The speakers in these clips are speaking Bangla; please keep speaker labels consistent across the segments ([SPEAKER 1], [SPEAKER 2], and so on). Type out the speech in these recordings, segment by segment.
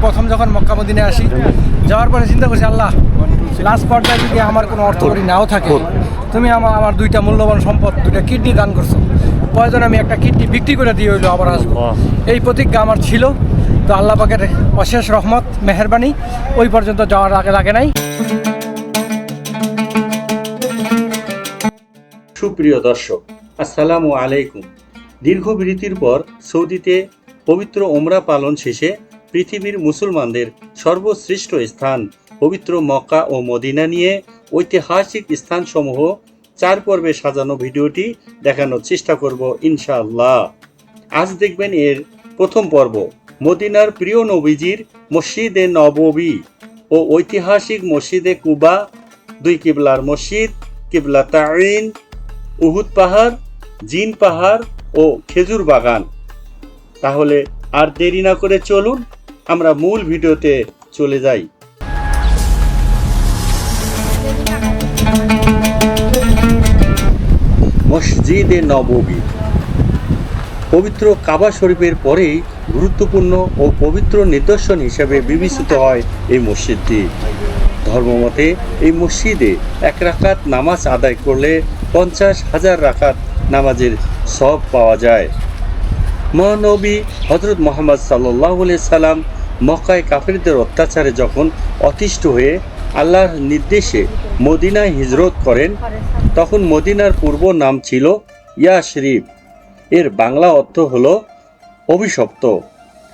[SPEAKER 1] প্রথম যখন মক্কা মদিনায় আসি, যাওয়ার পরে চিন্তা করছি, আল্লাহ লাস্ট পর্যায়ে যদি আমার কোনো অর্থকরী নাও থাকে, তুমি আমার দুইটা মূল্যবান সম্পদ, দুইটা কিডনি দান করছো, প্রয়োজন আমি একটা কিডনি বিক্রি করে দিয়ে হইলো আবার আসবো। এই প্রতিজ্ঞা আমার ছিল। তো আল্লাহ পাকের অশেষ রহমত, মেহেরবানি, ওই পর্যন্ত যাওয়ার আগে লাগে নাই।
[SPEAKER 2] সুপ্রিয় দর্শক, আসসালামু আলাইকুম। দীর্ঘ বিরতির পর সৌদিতে পবিত্র ওমরা পালন শেষে পৃথিবীর মুসলমানদের সর্বশ্রেষ্ঠ স্থান পবিত্র মক্কা ও মদিনা নিয়ে ঐতিহাসিক স্থানসমূহ 4 পর্বে সাজানো ভিডিওটি দেখানোর চেষ্টা করব ইনশাআল্লাহ। আজ দেখবেন এর প্রথম পর্ব, মদিনার প্রিয় নবীজির মসজিদে নববী ও ঐতিহাসিক মসজিদে কুবা, 2 কিবলার মসজিদ, কিবলাতাইন, উহুদ পাহাড়, জিন পাহাড় ও খেজুর বাগান। তাহলে আর দেরি না করে চলুন আমরা মূল ভিডিওতে চলে যাই। মসজিদে নববী পবিত্র কাবা শরীফের পরেই গুরুত্বপূর্ণ ও পবিত্র নিদর্শন হিসেবে বিবেচিত হয় এই মসজিদটি। ধর্মমতে এই মসজিদে 1 রাকাত নামাজ আদায় করলে 50,000 রাকাত নামাজের সওয়াব পাওয়া যায়। মহানবী হযরত মুহাম্মদ সাল্লাল্লাহু আলাইহি সাল্লাম মক্কায় কাফিরদের অত্যাচারে যখন অতিষ্ঠ হয়ে আল্লাহর নির্দেশে মদিনায় হিজরত করেন, তখন মদিনার পূর্ব নাম ছিল ইয়াশরিব। এর বাংলা অর্থ হলো অভিশপ্ত।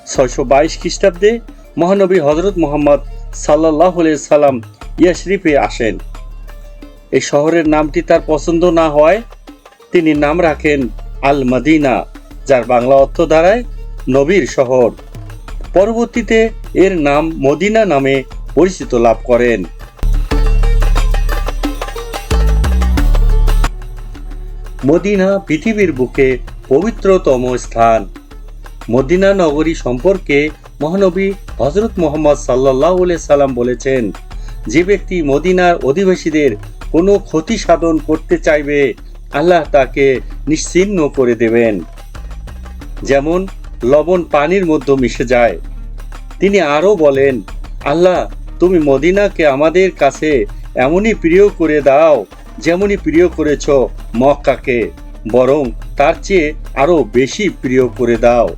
[SPEAKER 2] 622 খ্রিস্টাব্দে মহানবী হযরত মুহাম্মদ সাল্লাল্লাহু আলাইহি সাল্লাম ইয়াশরিফে আসেন। এই শহরের নামটি তার পছন্দ না হওয়ায় তিনি নাম রাখেন আল মদিনা, যার বাংলা অর্থ দাঁড়ায় নবীর শহর। পরবর্তীতে এর নাম মদিনা নামে পরিচিত লাভ করেন। মদিনা পৃথিবীর বুকে পবিত্রতম স্থান। মদিনা নগরী সম্পর্কে মহানবী হযরত মুহাম্মদ সাল্লাল্লাহু আলাইহি সাল্লাম বলেছেন, যে ব্যক্তি মদিনার অধিবাসীদের কোনো ক্ষতি সাধন করতে চাইবে, আল্লাহ তাকে নিশ্চিহ্ন করে দেবেন, যেমন লবণ পানির মধ্যে মিশে যায়। তিনি আরও বলেন, আল্লাহ তুমি মদিনাকে আমাদের কাছে এমনই প্রিয় করে দাও যেমনই প্রিয় করেছ মক্কাকে, বরং তার চেয়ে আরো বেশি প্রিয় করে দাও।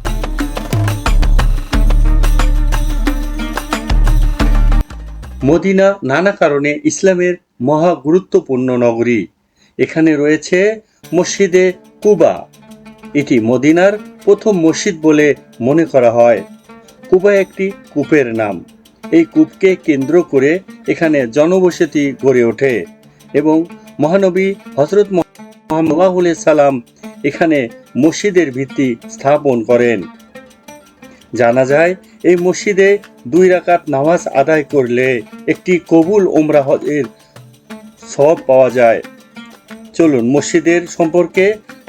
[SPEAKER 2] মদিনা নানা কারণে ইসলামের মহা গুরুত্বপূর্ণ নগরী। এখানে রয়েছে মসজিদে কুবা। এটি মদিনার প্রথম মসজিদ বলে মনে করা হয়। কুবা একটি কূপের নাম। এই কূপকে কেন্দ্র করে এখানে জনবসতি গড়ে ওঠে এবং মহানবী হযরত মুহাম্মদ সাল্লাল্লাহু আলাইহি সাল্লাম এখানে মসজিদের ভিত্তি স্থাপন করেন। জানা যায় এই মসজিদে 2 রাকাত নামাজ আদায় করলে একটি কবুল ওমরা হজের সওয়াব পাওয়া যায়। চলুন মসজিদের সম্পর্কে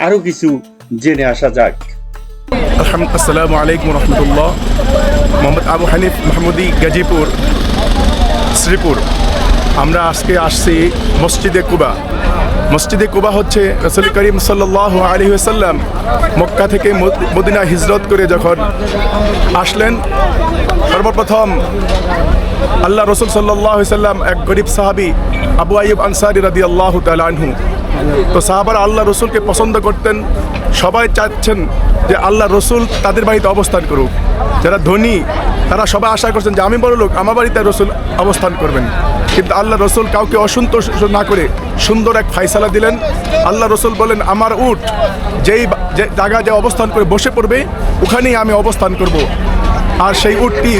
[SPEAKER 2] আরো কিছু জেনে আসা যাক।
[SPEAKER 3] আসসালামু আলাইকুম রহমতুল্লাহ। মোহাম্মদ আবু হানিফ মাহমুদি, গাজীপুর, শ্রীপুর। আমরা আজকে আসছি মসজিদে কুবা। মসজিদে কুবা হচ্ছে রাসূল করিম সাল্লাল্লাহু আলাইহি ওয়াসাল্লাম মক্কা থেকে মদিনা হিজরত করে যখন আসলেন, সর্বপ্রথম আল্লাহ রসুল সাল্লাল্লাহু আলাইহি ওয়াসাল্লাম এক গরিব সাহাবী আবু আইয়ুব আনসারী রাদিয়াল্লাহু তাআলা আনহু। তো সাহাবারা আল্লাহ রসুলকে পছন্দ করতেন। সবাই চাচ্ছেন যে আল্লাহ রসুল তাদের বাড়িতে অবস্থান করুক। যারা ধনী তারা সবাই আশা করছেন যে আমি বড় লোক, আমার বাড়িতে রসুল অবস্থান করবেন। কিন্তু আল্লাহ রসুল কাউকে অসন্তুষ্ট না করে সুন্দর এক ফায়সালা দিলেন। আল্লাহ রসুল বলেন, আমার উট যেই জায়গায় যে অবস্থান করে বসে পড়বে ওখানেই আমি অবস্থান করব। আর সেই উটটি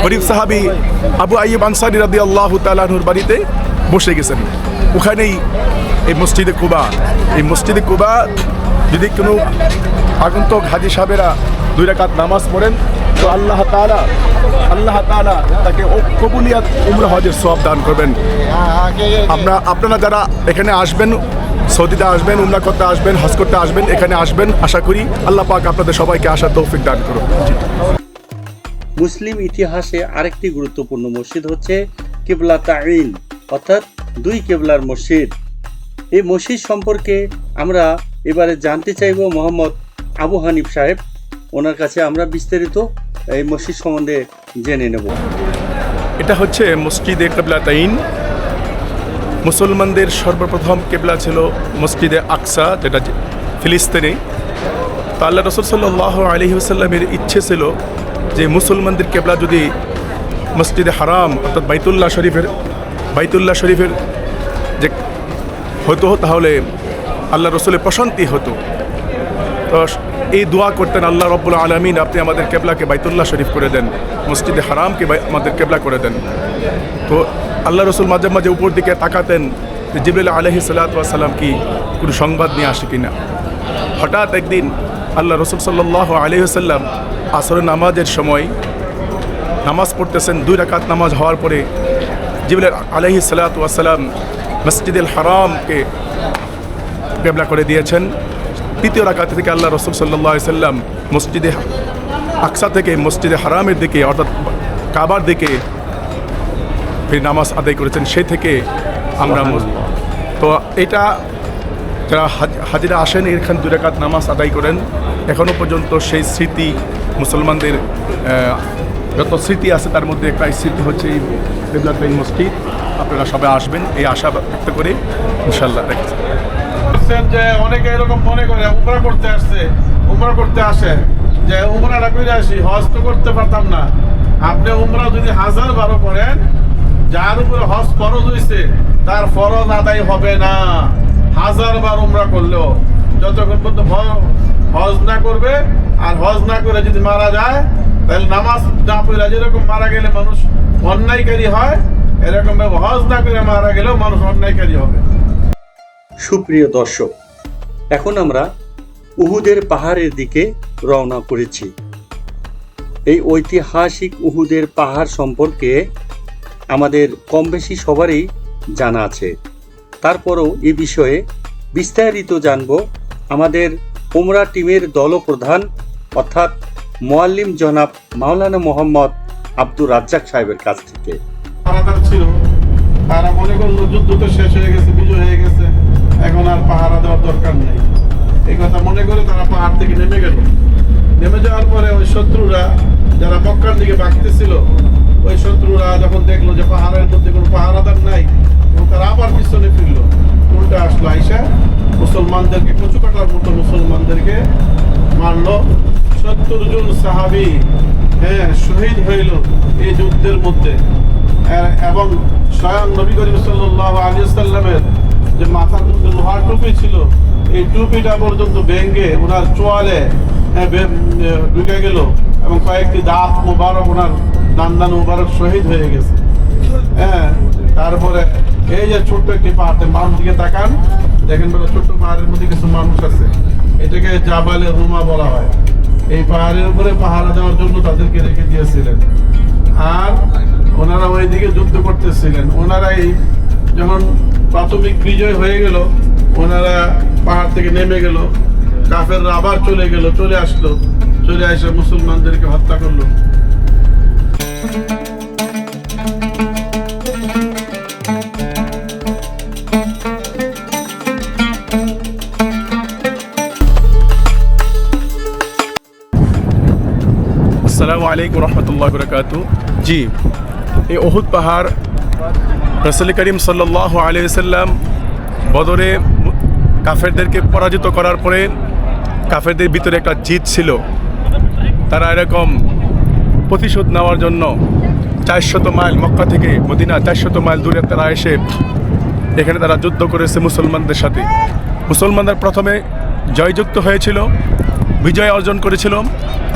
[SPEAKER 3] গরিব সাহাবী আবু আইয়ুব আনসারী রাদিয়াল্লাহু তাআলা আনহুর বাড়িতে বসে গেছেন। ওখানেই এই মসজিদে কুবা। এই মসজিদে কুবা যদি কোনো আগন্তুক হাজী সাহেবেরা 2 রাকাত নামাজ পড়েন, তো আল্লাহ তাআলা তাকে কবুলিয়াত উমরা হজের সওয়াব দান করবেন। আপনারা যারা এখানে আসবেন, সৌদিতে আসবেন, উমরা করতে আসবেন, হজ করতে আসবেন, এখানে আসবেন, আশা করি আল্লাহ পাক আপনাদের সবাইকে আসার তৌফিক দান করুন।
[SPEAKER 2] মুসলিম ইতিহাসে আরেকটি গুরুত্বপূর্ণ মসজিদ হচ্ছে কিবলাতাইন, অর্থাৎ 2 কিবলার মসজিদ। এই মসজিদ সম্পর্কে আমরা এবারে জানতে চাইব মোহাম্মদ আবু হানিফ সাহেব। ওনার কাছে আমরা বিস্তারিত এই মসজিদ সম্বন্ধে জেনে নেব।
[SPEAKER 3] এটা হচ্ছে মসজিদে কিবলাতাইন। মুসলমানদের সর্বপ্রথম কিবলা ছিল মসজিদে আকসা, যেটা ফিলিস্তিনে। তো আল্লাহ রাসূল সাল্লাল্লাহু আলাইহি ওয়াসাল্লামের ইচ্ছে ছিল যে মুসলমানদের কিবলা যদি মসজিদে হারাম অর্থাৎ বাইতুল্লাহ শরীফের যে হতো, তাহলে আল্লাহ রসুলের প্রশান্তি হতো। তো এই দোয়া করতেন, আল্লাহ রব্বুল আলামিন আপনি আমাদের কেবলাকে বাইতুল্লাহ শরীফ করে দেন, মসজিদে হারামকে আমাদের কেবলা করে দেন। তো আল্লাহ রসুল মাঝে মাঝে উপর দিকে তাকাতেন যে জিবরিল আলাইহিস সালাতু ওয়াস সালাম কি কোনো সংবাদ নিয়ে আসে কিনা। হঠাৎ একদিন আল্লাহ রসুল সাল্লাল্লাহু আলাইহি ওয়াসাল্লাম আসরের নামাজের সময় নামাজ পড়তেছেন। 2 রাকাত নামাজ হওয়ার পরে জিবরিল আলাইহিস সালাতু ওয়াস সালাম মসজিদুল হারামকে কেবলা করে দিয়েছেন। 3য় রাকাত থেকে আল্লাহ রসুল সাল্লাল্লাহু আলাইহি ওয়াসাল্লাম মসজিদে আকসা থেকে মসজিদে হারামের দিকে অর্থাৎ কাবার দিকে ফির নামাজ আদায় করেছেন। সেই থেকে আমরা তো এটা যারা হাজিরা আসেন এখানে 2 রাকাত নামাজ আদায় করেন। এখনও পর্যন্ত সেই স্মৃতি মুসলমানদের যত স্মৃতি আছে তার মধ্যে একটা স্মৃতি হচ্ছে এই কিবলাতাইন মসজিদ। আপনারা সবাই আসবেন এই আশা ব্যক্ত করে ইনশাআল্লাহ রেখেছি।
[SPEAKER 4] যে অনেকে এরকম মনে করে উমরা করতে আসে যে উমরাটা করে আসি, হজ তো করতে পারতাম না। আপনি উমরা যদি 1000 বারো করেন, যার উপরে হজ ফরজ হয়েছে তার ফরজ আদায় হবে না 1000 বার উমরা করলেও, যতক্ষণ পর্যন্ত হজ না করবে। আর হজ না করে যদি মারা যায় তাহলে নামাজ না পড়ে যেরকম মারা গেলে মানুষ অন্যায়কারী হয়, এরকম ভাবে হজ না করে মারা গেলেও মানুষ অন্যায়কারী হবে।
[SPEAKER 2] সুপ্রিয় দর্শক, এখন আমরা উহুদের পাহাড়ের দিকে রওনা করেছি। এই ঐতিহাসিক উহুদের পাহাড় সম্পর্কে আমাদের কম বেশি সবারই জানা আছে। তারপরও এই বিষয়ে বিস্তারিত জানব আমাদের উমরা টিমের দলপ্রধান অর্থাৎ মুআল্লিম জনাব মাওলানা মোহাম্মদ আব্দুর রাজ্জাক সাহেবের কাছ থেকে।
[SPEAKER 4] ছিল তারা মনে করলো যুদ্ধ তো শেষ হয়ে গেছে, বিজয় হয়ে গেছে, এখন আর পাহারা দেওয়ার দরকার নেই। এই কথা মনে করে তারা পাহাড় থেকে নেমে গেল। নেমে যাওয়ার পরে ওই শত্রুরা যারা মক্কার দিকে বাঁকতেছিল, ওই শত্রুরা যখন দেখলো যে পাহাড়ের মধ্যে কোনো পাহারাদার নাই, এবং তারা আবার পিছনে ফিরলো, উল্টা আসলো, আইসা মুসলমানদেরকে কচু কাটার মতো মুসলমানদেরকে মারলো। 70 জন সাহাবী শহীদ হইল এই যুদ্ধের মধ্যে। এবং স্বয়ং নবী করিম সাল্লাল্লাহু আলাইহি ওয়াসাল্লামের যে মাথার মধ্যে লোহার টুপি ছিল, এই টুপিটা পর্যন্ত ভেঙে ওনার চোয়ালে ঢুকে গেল, এবং কয়েকটি দাঁত মুবারক, ওনার দান মুবারক শহীদ হয়ে গেছে। তারপরে এই যে ছোট্ট একটি পাহাড়, মানুষ দিকে তাকান, দেখেন বলে ছোট্ট পাহাড়ের মধ্যে কিছু মানুষ আছে, এটাকে জাবালে রুমা বলা হয়। এই পাহাড়ের উপরে পাহারা দেওয়ার জন্য তাদেরকে রেখে দিয়েছিলেন। আর ওনারা ওইদিকে যুদ্ধ করতেছিলেন। ওনারা এই যখন প্রাথমিক বিজয় হয়ে গেল, ওনারা পাহাড় থেকে নেমে গেল, কাফেররা আবার চলে আসলো, চলে এসে মুসলমানদেরকে হত্যা করলো।
[SPEAKER 3] আসসালামু আলাইকুম রহমতুল্লাহ বরকাতু। জি, এই উহুদ পাহাড় রাসূল করিম সাল্লাল্লাহু আলাইহি ওয়াসাল্লাম বদরে কাফেরদেরকে পরাজিত করার পরে কাফেরদের ভিতরে একটা জিদ ছিল। তারা এরকম প্রতিশোধ নেওয়ার জন্য 400 মাইল মক্কা থেকে মদিনা 400 মাইল দূরে তারা এসে এখানে তারা যুদ্ধ করেছে মুসলমানদের সাথে। মুসলমানরা প্রথমে জয়যুক্ত হয়েছিল, বিজয় অর্জন করেছিল।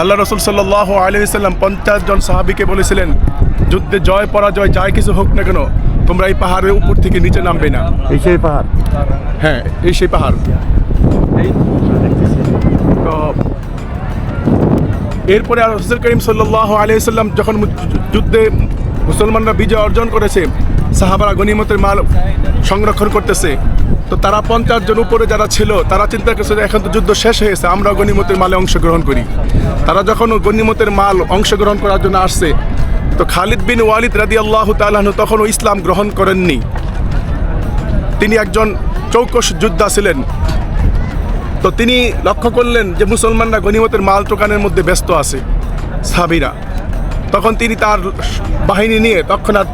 [SPEAKER 3] আল্লাহ রাসূল সাল্লাল্লাহু আলাইহি ওয়াসাল্লাম 50 জন সাহাবীকে বলেছিলেন, যুদ্ধে জয় পরাজয় যাই কিছু হোক না কেন, তোমরা এই পাহাড়ের উপর থেকে নিচে নামবে না।
[SPEAKER 5] এই সেই পাহাড়?
[SPEAKER 3] হ্যাঁ, এই সেই পাহাড়। তো এরপরে রাসূল করিম সাল্লাল্লাহু আলাইহি ওয়াসাল্লাম যখন যুদ্ধে মুসলমানরা বিজয় অর্জন করেছে, সাহাবারা গনিমতের মাল সংরক্ষণ করতেছে। তো তারা 50 জন উপরে যারা ছিল তারা চিন্তা করছে যে এখন তো যুদ্ধ শেষ হয়েছে, আমরা গনিমতের মালে অংশগ্রহণ করি। তারা যখন গনিমতের মাল অংশগ্রহণ করার জন্য আসছে, তো খালিদ বিন ওয়ালিদ রাদিয়াল্লাহু তাআলা আনহু তখনও ইসলাম গ্রহণ করেননি। তিনি একজন চৌকস যোদ্ধা ছিলেন। তো তিনি লক্ষ্য করলেন যে মুসলমানরা গনিমতের মাল টোকানের মধ্যে ব্যস্ত আছে, সাহাবীরা। তখন তিনি তার বাহিনী নিয়ে তৎক্ষণাৎ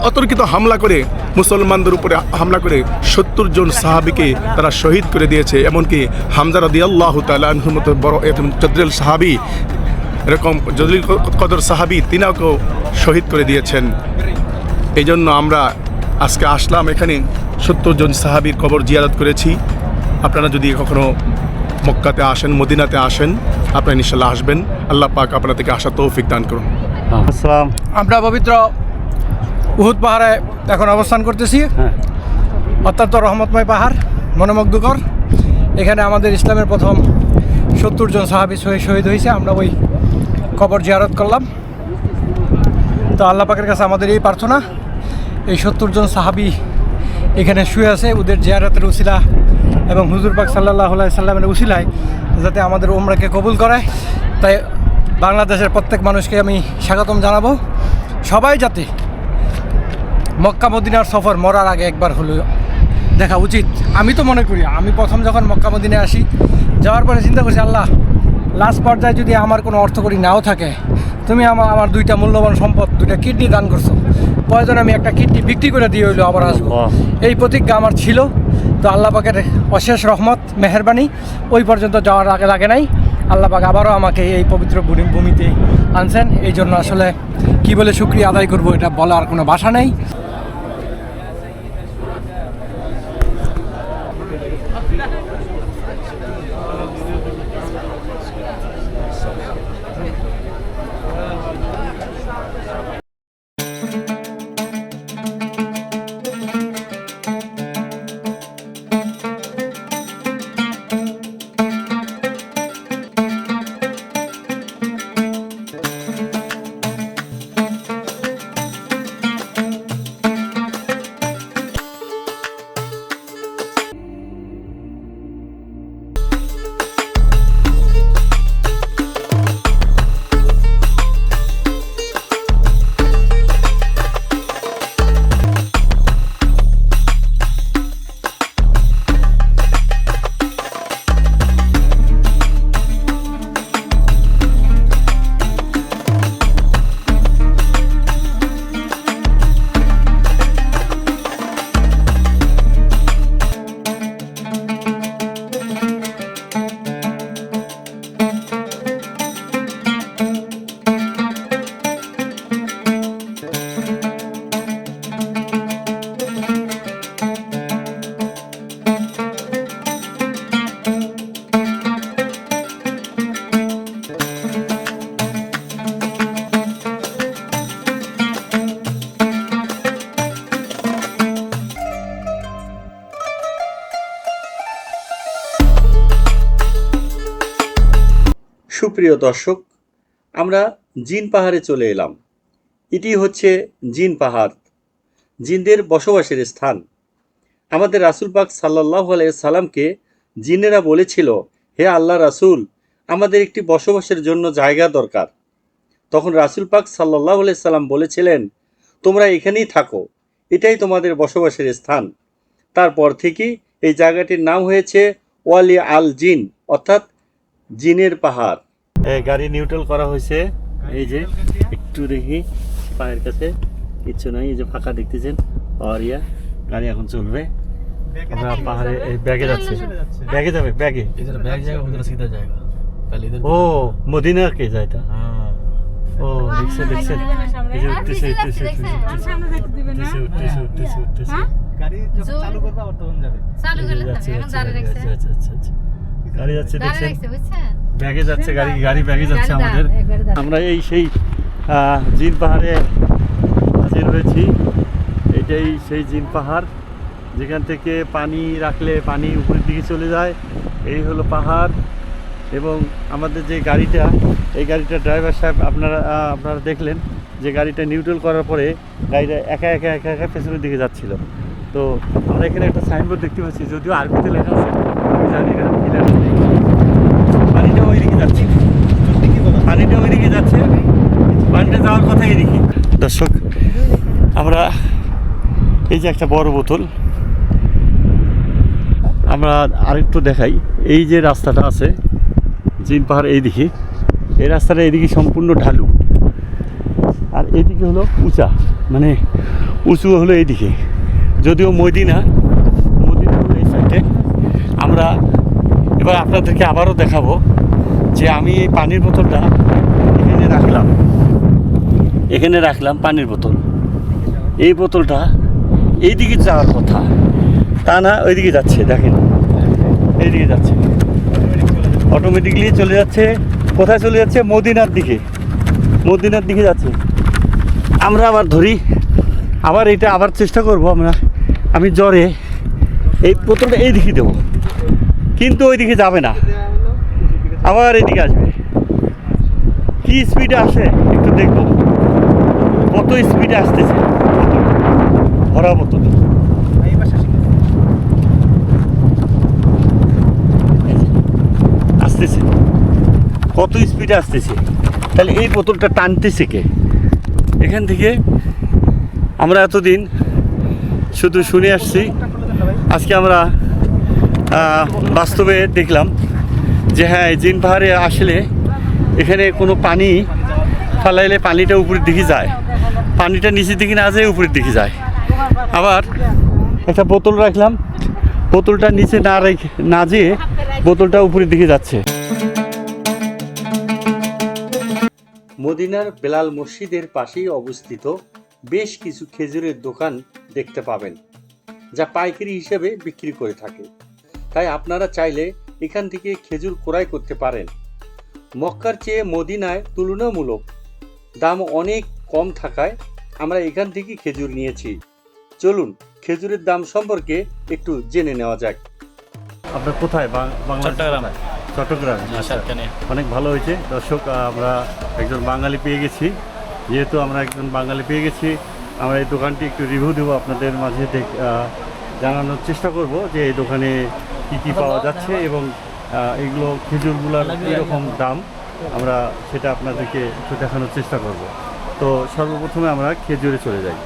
[SPEAKER 3] অতর্কিত হামলা করে মুসলমানদের উপরে হামলা করে 70 জন সাহাবীকে তারা শহীদ করে দিয়েছে। এমনকি হামজা রাদিয়াল্লাহু তাআলা আনহুর মতো বড় জলিল সাহাবী, এরকম জলিল কদর সাহাবী, তিনাকেও শহীদ করে দিয়েছেন। এই জন্য আমরা আজকে আসলাম এখানে, 70 জন সাহাবীর কবর জিয়ারত করেছি। আপনারা যদি কখনো মক্কাতে আসেন, মদিনাতে আসেন, আপনারা ইনশাআল্লাহ আসবেন। আল্লাহ পাক আপনাদেরকে আসার তৌফিক দান করুন।
[SPEAKER 2] আসসালাম।
[SPEAKER 1] আমরা পবিত্র উহুদ পাহাড়ে এখন অবস্থান করতেছি।
[SPEAKER 2] হ্যাঁ।
[SPEAKER 1] অত্যন্ত রহমতময় পাহাড়, মনোমুগ্ধকর। এখানে আমাদের ইসলামের প্রথম 70 জন সাহাবী শহীদ হয়েছে। আমরা ওই কবর জিয়ারত করলাম। তো আল্লাহ পাকের কাছে আমাদের এই প্রার্থনা, এই 70 জন সাহাবী এখানে শুয়ে আছে, ওদের জিয়ারতের উসিলা এবং হুজুর পাক সাল্লাল্লাহু আলাইহি সাল্লামের উসিলায় যাতে আমাদের উমরাকে কবুল করে। তাই বাংলাদেশের প্রত্যেক মানুষকে আমি স্বাগতম জানাবো। সবাই যাতে মক্কা মদিনার সফর মরার আগে একবার হলেও দেখা উচিত। আমি তো মনে করি, আমি প্রথম যখন মক্কা মদিনায় আসি, যাওয়ার পরে চিন্তা করছি, আল্লাহ লাস্ট পর্যায়ে যদি আমার কোনো অর্থকরী নাও থাকে, তুমি আমার দুইটা মূল্যবান সম্পদ, দুইটা কিডনি দান করছো, প্রয়োজন আমি একটা কিডনি বিক্রি করে দিয়ে হইলো আবার আসবো। এই প্রতিজ্ঞা আমার ছিল। তো আল্লাহ পাকের অশেষ রহমত, মেহেরবানি, ওই পর্যন্ত যাওয়ার আগে লাগে নাই। আল্লাহ পাক আবারও আমাকে এই পবিত্র ভূমিতে আনছেন। এই জন্য আসলে কি বলে শুকরিয়া আদায় করব, এটা বলার কোনো ভাষা নেই।
[SPEAKER 2] সুপ্রিয় দর্শক, আমরা জিন পাহাড়ে চলে এলাম। এটি হচ্ছে জিন পাহাড়, জিনদের বসবাসের স্থান। আমাদের রাসূল পাক সাল্লাল্লাহু আলাইহি সাল্লামকে জিনেরা বলেছিল, হে আল্লাহ রাসূল, আমাদের একটি বসবাসের জন্য জায়গা দরকার। তখন রাসূল পাক সাল্লাল্লাহু আলাইহি সাল্লাম বলেছিলেন, তোমরা এখানেই থাকো, এটাই তোমাদের বসবাসের স্থান। তারপর থেকে এই জায়গাটির নাম হয়েছে ওয়ালি আল জিন, অর্থাৎ জিনের পাহাড়। গাড়ি নিউট্রাল করা হয়েছে, এই যে একটু দেখি পায়ের কাছে কিচ্ছু নাই, এই যে ফাঁকা দেখতেছেন। আর গাড়ি এখন চলবে। আমরা পাহাড়ে ব্যাগে যাচ্ছে, ব্যাগে যাবে, ব্যাগে ও মদিনা কে যায় তা। ও রিক্সা দেখছেন, এই যে উঠতেছে উঠতেছে উঠতেছে উঠতেছে উঠতেছে উঠতেছে গাড়ি চালু করবে আবার তখন যাবে, চালু করলে আচ্ছা আচ্ছা আচ্ছা গাড়ি যাচ্ছে দেখছেন, ব্যাগে যাচ্ছে গাড়ি, গাড়ি ব্যাগে যাচ্ছে আমাদের। আমরা এই সেই জিন পাহাড়ে হাজির হয়েছি। এটাই সেই জিন পাহাড়, যেখান থেকে পানি রাখলে পানি উপরের দিকে চলে যায়। এই হলো পাহাড়। এবং আমাদের যে গাড়িটা, এই গাড়িটা ড্রাইভার সাহেব আপনারা দেখলেন যে গাড়িটা নিউট্রাল করার পরে গাড়িটা একা একা একা একা পেছনের দিকে যাচ্ছিল। তো আমরা এখানে একটা সাইনবোর্ড দেখতে পাচ্ছি, যদিও আরবিতে লেখা আছে, আমি জানি এখানে কী লেখা আছে। পানিটা ওই দিকে যাচ্ছে, পানিটা ওই দিকে যাচ্ছে, পানিটা যাওয়ার কথা এদিকে। দর্শক, আমরা এই যে একটা বড় বোতল, আমরা আরেকটু দেখাই। এই যে রাস্তাটা আছে জিন পাহাড়, এইদিকে এই রাস্তাটা এইদিকে সম্পূর্ণ ঢালু। এইদিকে হলো উঁচা, মানে উঁচু হলো এইদিকে, যদিও মদিনা হলো এই সাইডে। আমরা এবার আপনাদেরকে আবারও দেখাবো যে আমি এই পানির বোতলটা এখানে রাখলাম পানির বোতল। এই বোতলটা এইদিকে যাওয়ার কথা, তা না ওইদিকে যাচ্ছে। দেখেন এইদিকে যাচ্ছে, অটোমেটিকলি চলে যাচ্ছে। কোথায় চলে যাচ্ছে? মদিনার দিকে যাচ্ছে। আমরা আবার ধরি, আবার এটা আবার চেষ্টা করব আমি জ্বরে এই বোতলটা এইদিকে দেবো, কিন্তু ওইদিকে যাবে না, আবার এইদিকে আসবে। কি স্পিডে আসে একটু দেখবো, কত স্পিডে আসতেছে ভরা বোতল। আসতেছে, কত স্পিডে আসতেছে। তাহলে এই বোতলটা টানতেছে কে? এখান থেকে আমরা এতদিন শুধু শুনে আসছি, আজকে আমরা বাস্তবে দেখলাম যে হ্যাঁ, জিন পাহাড়ে আসলে এখানে কোনো পানি ফালাইলে পানিটা উপরের দিকে যায়, পানিটা নিচের দিকে না যায় উপরের দিকে যায়। আবার একটা বোতল রাখলাম, বোতলটা নিচে না যেয়ে বোতলটা উপরের দিকে যাচ্ছে। মদিনার বেলাল মসজিদের পাশেই অবস্থিত বেশ কিছু খেজুরের দোকান দেখতে পাবেন, যা পাইকারি হিসেবে বিক্রি করে থাকে। তাই আপনারা চাইলে এখান থেকে খেজুর ক্রয় করতে পারেন। মক্কার চেয়ে মদিনায় তুলনামূলক দাম অনেক কম থাকায় আমরা এখান থেকে খেজুর নিয়েছি। চলুন খেজুরের দাম সম্পর্কে একটু জেনে নেওয়া যাক। আপনার কোথায়? চট্টগ্রাম। অনেক ভালো হয়েছে দর্শক, আমরা একজন বাঙালি পেয়ে গেছি। যেহেতু আমরা একজন বাঙালি পেয়ে গেছি, আমরা এই দোকানটি একটু রিভিউ দেবো আপনাদের মাঝে, জানানোর চেষ্টা করব যে এই দোকানে কি কি পাওয়া যাচ্ছে এবং এগুলো খেজুরগুলোর কীরকম দাম, আমরা সেটা আপনাদেরকে একটু দেখানোর চেষ্টা করব। তো সর্বপ্রথমে আমরা খেজুরে চলে যাই।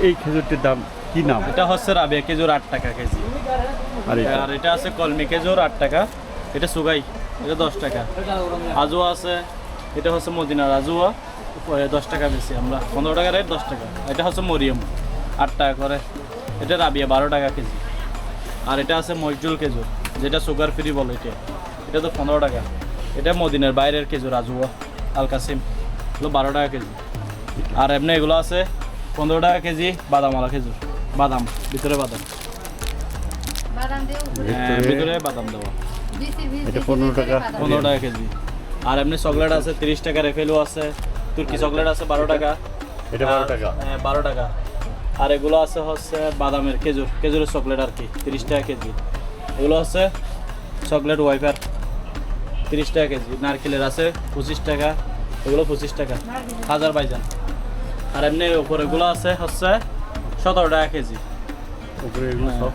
[SPEAKER 2] এই খেজুরটির দাম কি নাম?
[SPEAKER 5] এটা হচ্ছে রাবিয়া খেজুর 8 টাকা কেজি। আর এটা আছে কলমি খেজুর 8 টাকা। এটা সুগাই, এটা 10 টাকা। আজুয়া আছে, এটা হচ্ছে মদিনার আজুয়া 10 টাকা বেশি, আমরা 15 টাকা রেট 10 টাকা। এটা হচ্ছে মরিয়ম 8 টাকা করে। এটা রাবিয়া 12 টাকা কেজি। আর এটা আছে মজজুল খেজুর, যেটা সুগার ফ্রি বলে, এটা তো 15 টাকা। এটা মদিনার বাইরের খেজুর আজুয়া আল কাসিম, এগুলো 12 টাকা কেজি। আর এমনি এগুলো আছে 15 টাকা কেজি বাদামওয়ালা খেজুর, বাদাম ভিতরে বাদাম, ভিতরে বাদাম দেওয়া,
[SPEAKER 2] এটা 15 টাকা
[SPEAKER 5] কেজি। আর এমনি চকলেট আছে 30 টাকা, রেফেলও আছে, তুর্কি চকলেট আছে 12 টাকা।
[SPEAKER 2] এটা 12 টাকা।
[SPEAKER 5] হ্যাঁ 12 টাকা। আর এগুলো আছে হচ্ছে বাদামের খেজুরের চকলেট আর কি, 30 টাকা কেজি। এগুলো হচ্ছে চকলেট ওয়াইফার 30 টাকা কেজি। নারকেলের আছে 25 টাকা, এগুলো 25 টাকা হাজার বাইজান। আর এমনি উপরেগুলো আছে হচ্ছে 17 টাকা কেজি।
[SPEAKER 2] উপরে এগুলো সব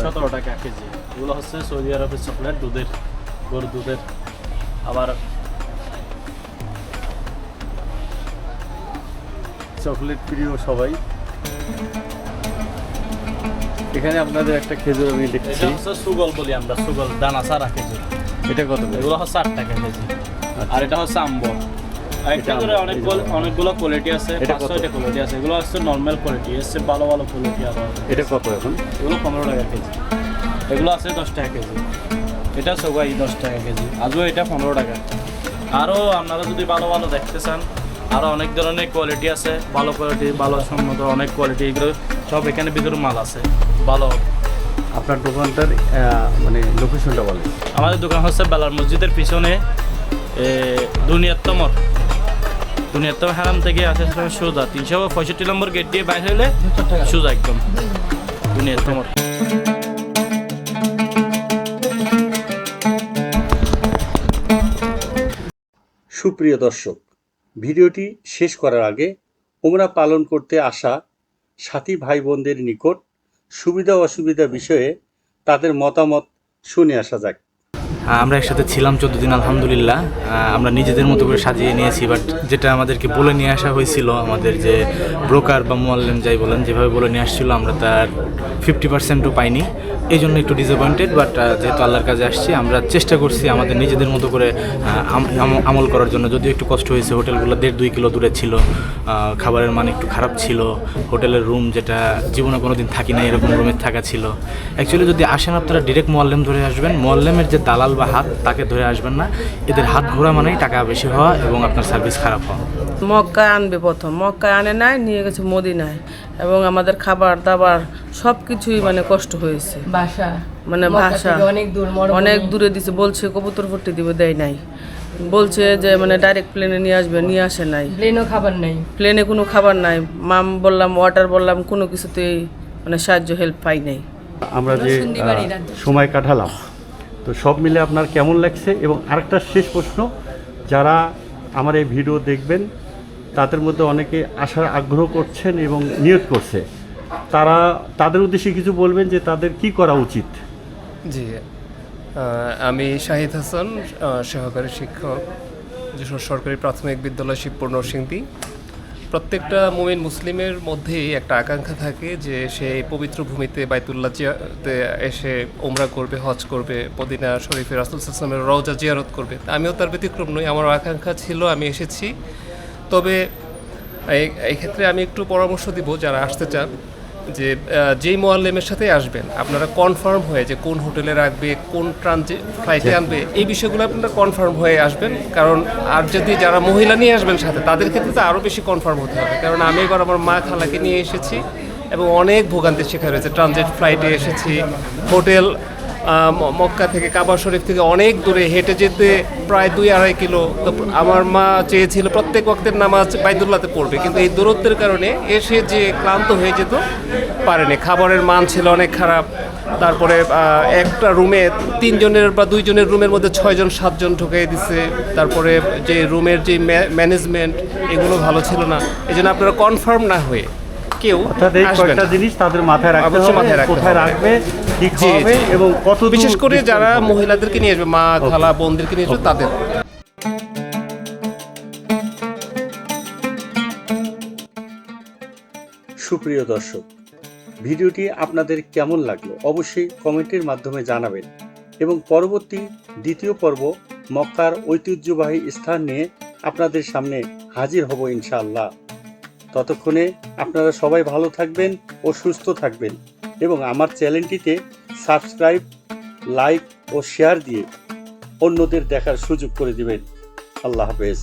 [SPEAKER 5] 17 টাকা কেজি। এগুলো হচ্ছে সৌদি আরবের চকলেট, দুধের, গরুর দুধের। আবার
[SPEAKER 2] চকলেট প্রিয় সবাই। এখানে আপনাদের একটা খেজুর আমি দেখছি,
[SPEAKER 5] এটা হচ্ছে সুগল বলি আমরা, সুগল দানা ছাড়া খেজুর।
[SPEAKER 2] এটা কত?
[SPEAKER 5] এগুলো হচ্ছে 8 টাকা কেজি। আর এটা হচ্ছে আম্বর। খেজুরে অনেকগুলো কোয়ালিটি আছে, 500টা কোয়ালিটি আছে। এগুলো হচ্ছে নর্মাল কোয়ালিটি, এসছে ভালো কোয়ালিটি। আর
[SPEAKER 2] এটা কত এখন?
[SPEAKER 5] এগুলো 15 টাকা কেজি। এগুলো আছে 10 টাকা কেজি। এটা সবাই 10 টাকা কেজি। আজও এটা 15 টাকা। আরও আপনারা যদি ভালো দেখতে চান, আরও অনেক ধরনের কোয়ালিটি আছে, ভালো কোয়ালিটি, ভালো সম্মত অনেক কোয়ালিটি। এগুলো সব এখানে ভিতরে মাল আছে ভালো।
[SPEAKER 2] আপনার দোকানটার মানে লোকেশনটা বলেন।
[SPEAKER 5] আমাদের দোকান হচ্ছে বেলাল মসজিদের পিছনে, দুনিয়াত্তম হারাম থেকে আসে সোজা 365 নম্বর গেট দিয়ে বাইরে হলে সোজা একদম দুনিয়াত্তম।
[SPEAKER 2] সুপ্রিয় দর্শক, ভিডিওটি শেষ করার আগে উমরা পালন করতে আসা সাথী ভাই বোনদের নিকট সুবিধা অসুবিধা বিষয়ে তাদের মতামত শুনে আসা যাক।
[SPEAKER 6] আমরা একসাথে ছিলাম 14 দিন, আলহামদুলিল্লাহ। আমরা নিজেদের মতো করে সাজিয়ে নিয়েছি, বাট যেটা আমাদেরকে বলে নিয়ে আসা হয়েছিল, আমাদের যে ব্রোকার বা মুয়াল্লিম যাই বলেন, যেভাবে বলে নিয়ে আসছিল, আমরা তার 50%ও পাইনি, এই জন্য একটু ডিসঅ্যাপয়েন্টেড। বাট যেহেতু আল্লাহর কাছে আসছি, আমরা চেষ্টা করছি আমাদের নিজেদের মতো করে আমল করার জন্য। যদিও একটু কষ্ট হয়েছে, হোটেলগুলো 1.5-2 কিলো দূরে ছিল, খাবারের মান একটু খারাপ ছিল, হোটেলের রুম যেটা জীবনে কোনো দিন থাকি না এরকম রুমে থাকা ছিল। অ্যাকচুয়ালি যদি আসেন আপনারা ডিরেক্ট মোয়াল্লেম ধরে আসবেন, মোয়াল্লেমের যে দালাল বা হাত তাকে ধরে আসবেন না। এদের হাত ঘোরা মানেই টাকা বেশি হওয়া এবং আপনার সার্ভিস খারাপ হওয়া।
[SPEAKER 7] মক্কায় আনবে প্রথম, মক্কায় আনে নাই, নিয়ে গেছে মদিনায়, এবং আমাদের খাবার দাবার সব কিছুই মানে কষ্ট হয়েছে।
[SPEAKER 8] বাসা
[SPEAKER 7] মানে
[SPEAKER 8] মক্কা
[SPEAKER 7] ভাষা
[SPEAKER 8] থেকে অনেক দূর,
[SPEAKER 7] অনেক দূরে দিছে, বলছে কবুতর ফুটি দিবে, দেয় নাই। বলছে যে মানে ডাইরেক্ট প্লেনে নিয়ে আসবে, নিয়ে আসে নাই।
[SPEAKER 8] প্লেনও খাবার নাই।
[SPEAKER 7] প্লেনে কোনো খাবার নাই, মাম বললাম, ওয়াটার বললাম, কোনো কিছুতেই মানে সাহায্য হেল্প পাই নাই।
[SPEAKER 9] আমরা যে সময় কাটালাম, তো সব মিলে আপনার কেমন লাগছে? এবং আরেকটা শেষ প্রশ্ন, যারা আমার এই ভিডিও দেখবেন তাদের মধ্যে অনেকে আসার আগ্রহ করছেন এবং নিয়ত করছে, তাদের উদ্দেশ্যে কিছু বলবেন যে তাদের কি করা উচিত?
[SPEAKER 10] জি, আমি শাহিদ হাসান, সহকারী শিক্ষক, যশোর সরকারি প্রাথমিক বিদ্যালয় শিবপুর নরসিংদী। প্রত্যেকটা মুমিন মুসলিমের মধ্যেই একটা আকাঙ্ক্ষা থাকে যে সে পবিত্র ভূমিতে বাইতুল্লাহতে এসে উমরা করবে, হজ করবে, মদিনা শরীফে রাসূল সাল্লাল্লাহু আলাইহি ওয়াসাল্লামের রওজা জিয়ারত করবে। আমিও তার ব্যতিক্রম নই, আমার আকাঙ্ক্ষা ছিল, আমি এসেছি। তবে এই ক্ষেত্রে আমি একটু পরামর্শ দিব যারা আসতে চান, যে যেই মোয়াল্লেমের সাথে আসবেন আপনারা কনফার্ম হয়ে যে কোন হোটেলে রাখবে, কোন ট্রানজিট ফ্লাইটে আনবে, এই বিষয়গুলো আপনারা কনফার্ম হয়ে আসবেন। কারণ আর যদি যারা মহিলা নিয়ে আসবেন সাথে, তাদের ক্ষেত্রে তো আরও বেশি কনফার্ম হতে হবে। কারণ আমি এবার আমার মা খালাকে নিয়ে এসেছি এবং অনেক ভোগান্তির শিকার হয়েছে। ট্রানজিট ফ্লাইটে এসেছি, হোটেল মক্কা থেকে কাবা শরীফ থেকে অনেক দূরে হেঁটে যেতে প্রায় 2-2.5 কিলো। তো আমার মা চেয়েছিল প্রত্যেক ওয়াক্তের নামাজ বাইতুল্লাহতে পড়বে, কিন্তু এই দূরত্বের কারণে এসে যে ক্লান্ত হয়ে যেত, পারেনি। খাবারের মান ছিল অনেক খারাপ। তারপরে একটা রুমে 3 জনের বা 2 জনের রুমের মধ্যে 6 জন 7 জন ঢুকিয়ে দিচ্ছে। তারপরে যে রুমের যে ম্যানেজমেন্ট, এগুলো ভালো ছিল না। এই জন্য আপনারা কনফার্ম না হয়ে কেউ
[SPEAKER 9] অর্থাৎ এই
[SPEAKER 10] আসবেন
[SPEAKER 9] কয়েকটা
[SPEAKER 10] না।
[SPEAKER 9] জিনিস তাদের মাথায় রাখতে
[SPEAKER 10] অবশ্যই
[SPEAKER 9] হবে,
[SPEAKER 10] মাথায় রাখতে
[SPEAKER 9] কোথায়
[SPEAKER 10] হবে।
[SPEAKER 9] রাখবে, কি
[SPEAKER 10] জি,
[SPEAKER 9] খাওয়াবে
[SPEAKER 10] জি।
[SPEAKER 9] এবং কত
[SPEAKER 10] বিশেষ করে যারা মহিলাদেরকে নিয়ে আসবে, মা খালা বোনদেরকে নিয়ে আসবে, তাদের।
[SPEAKER 2] সুপ্রিয় দর্শক, ভিডিওটি আপনাদের কেমন লাগলো অবশ্যই কমেন্টের মাধ্যমে জানাবেন এবং পরবর্তী দ্বিতীয় পর্ব মক্কার ঐতিহ্যবাহী স্থান নিয়ে আপনাদের সামনে হাজির হব ইনশাআল্লাহ। ততক্ষণে আপনারা সবাই ভালো থাকবেন ও সুস্থ থাকবেন এবং আমার চ্যানেলটিতে সাবস্ক্রাইব, লাইক ও শেয়ার দিয়ে অন্যদের দেখার সুযোগ করে দিবেন। আল্লাহ হাফেজ।